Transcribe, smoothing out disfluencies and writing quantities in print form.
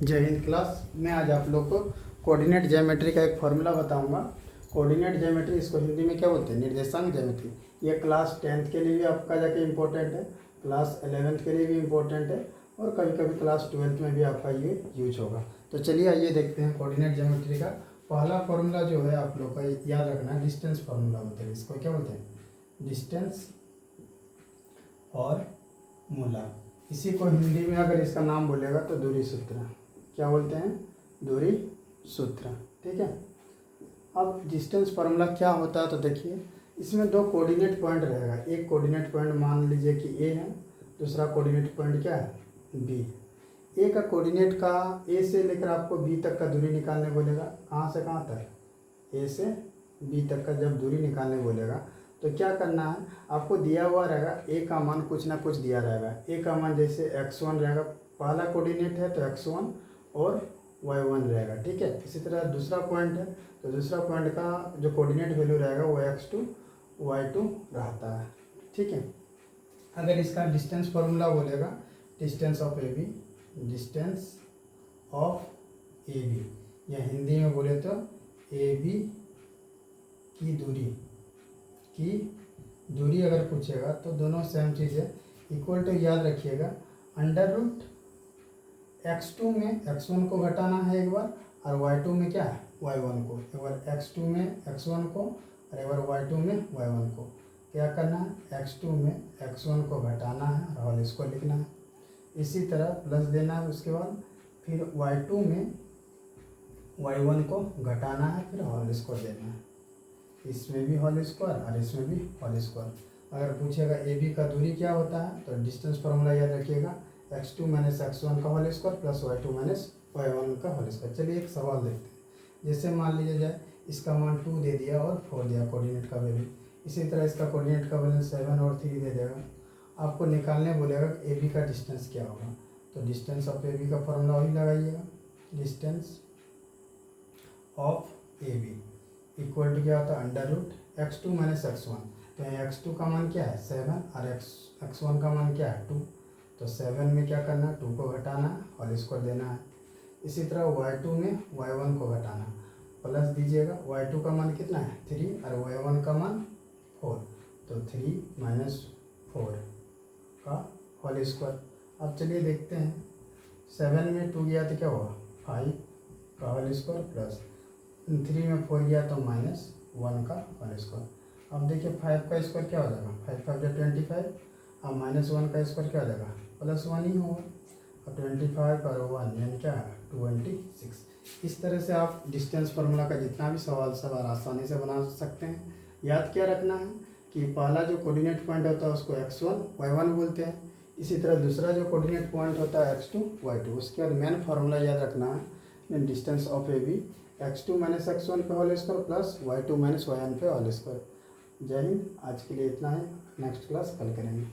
जय हिंद क्लास। मैं आज आप लोग को कोऑर्डिनेट ज्योमेट्री का एक फॉर्मूला बताऊंगा। कोऑर्डिनेट ज्योमेट्री, इसको हिंदी में क्या बोलते हैं, निर्देशांक ज्योमेट्री। ये क्लास 10th के लिए भी आपका जाके इम्पोर्टेंट है, क्लास 11th के लिए भी इम्पोर्टेंट है, और कभी कभी क्लास 12th में भी आपका ये यूज होगा। तो चलिए आइए देखते हैं कोऑर्डिनेट ज्योमेट्री का पहला फॉर्मूला जो है आप लोग का याद रखना है, डिस्टेंस फार्मूला बोलते हैं। इसको क्या बोलते हैं, डिस्टेंस और मूला। इसी को हिंदी में अगर इसका नाम बोलेगा तो दूरी सूत्र। क्या बोलते हैं, दूरी सूत्र। ठीक है। अब डिस्टेंस फार्मूला क्या होता है तो देखिए, इसमें दो कोऑर्डिनेट पॉइंट रहेगा। एक कोऑर्डिनेट पॉइंट मान लीजिए कि ए है, दूसरा कोऑर्डिनेट पॉइंट क्या है, बी। ए का कोऑर्डिनेट का ए से लेकर आपको बी तक का दूरी निकालने बोलेगा। कहाँ से कहाँ तक, ए से बी तक का जब दूरी निकालने बोलेगा तो क्या करना है, आपको दिया हुआ रहेगा ए का मान, कुछ ना कुछ दिया रहेगा। ए का मान जैसे x1 रहेगा, पहला कोऑर्डिनेट है तो x1 और y1 रहेगा। ठीक है। इसी तरह दूसरा पॉइंट है तो दूसरा पॉइंट का जो कोऑर्डिनेट वैल्यू रहेगा वो x2 y2 रहता है। ठीक है। अगर इसका डिस्टेंस फार्मूला बोलेगा, distance of A B, distance of A B, या हिंदी में बोले तो ए बी की दूरी अगर पूछेगा तो दोनों सेम चीज़ है। इक्वल टू याद रखिएगा, अंडर रूट x2 में x1 को घटाना है एक बार, और y2 में क्या है, y1 को। एक बार x2 में x1 को और एक बार y2 में y1 को। क्या करना है, x2 में x1 को घटाना है और इसको लिखना है। इसी तरह प्लस देना है, उसके बाद फिर y2 में y1 को घटाना है, फिर होल स्क्वायर देना है। इसमें भी होल स्क्वायर और इसमें भी होल स्क्वायर। अगर पूछेगा ए बी का दूरी क्या होता है तो डिस्टेंस फार्मूला याद रखिएगा, x2 माइनस x1 का whole square plus y2 minus y1 का होल स्क्वायर। चलिए एक सवाल देखते हैं। जैसे मान लीजिए जाए इसका मान 2 दे दिया और 4 दिया कोऑर्डिनेट का वैल्यू। इसी तरह इसका कोऑर्डिनेट का वैल्यू 7 और 3 दे देगा। आपको निकालने बोलेगा ए बी का डिस्टेंस क्या होगा, तो डिस्टेंस ऑफ ए बी का फॉर्मूला वही लगाइएगा, distance of A B equal to क्या होता है, under root x2 minus x1। तो यहाँ x2 का मान क्या है 7 और x1 का मान क्या है 2। तो 7 में क्या करना है, 2 को घटाना और इसको देना है। इसी तरह y2 में y1 को घटाना, प्लस दीजिएगा। y2 का मान कितना है 3 और y1 का मान 4। तो 3 माइनस 4 का होल स्क्वायर। अब चलिए देखते हैं, 7 में 2 गया तो क्या हुआ 5 का होल स्क्वायर, प्लस 3 में 4 गया तो -1 का होल स्क्वायर। अब देखिए 5 का स्क्वायर क्या हो जाएगा, 5 5 या 25, अब -1 का स्क्वायर क्या हो जाएगा, +1 ही होगा। और 25 और 1 यानी क्या है 26। इस तरह से आप डिस्टेंस फार्मूला का जितना भी सवाल आसानी से बना सकते हैं। याद क्या रखना है कि पहला जो कोऑर्डिनेट पॉइंट होता है उसको x1 y1 बोलते हैं। इसी तरह दूसरा जो कोऑर्डिनेट पॉइंट होता है x2 y2। उसके बाद मेन फार्मूला याद रखना है, distance of A B x2 minus x1 पे whole square plus y2 minus y1 पे होल स्क्वायर। जय हिंद। आज के लिए इतना है, नेक्स्ट क्लास कल करेंगे।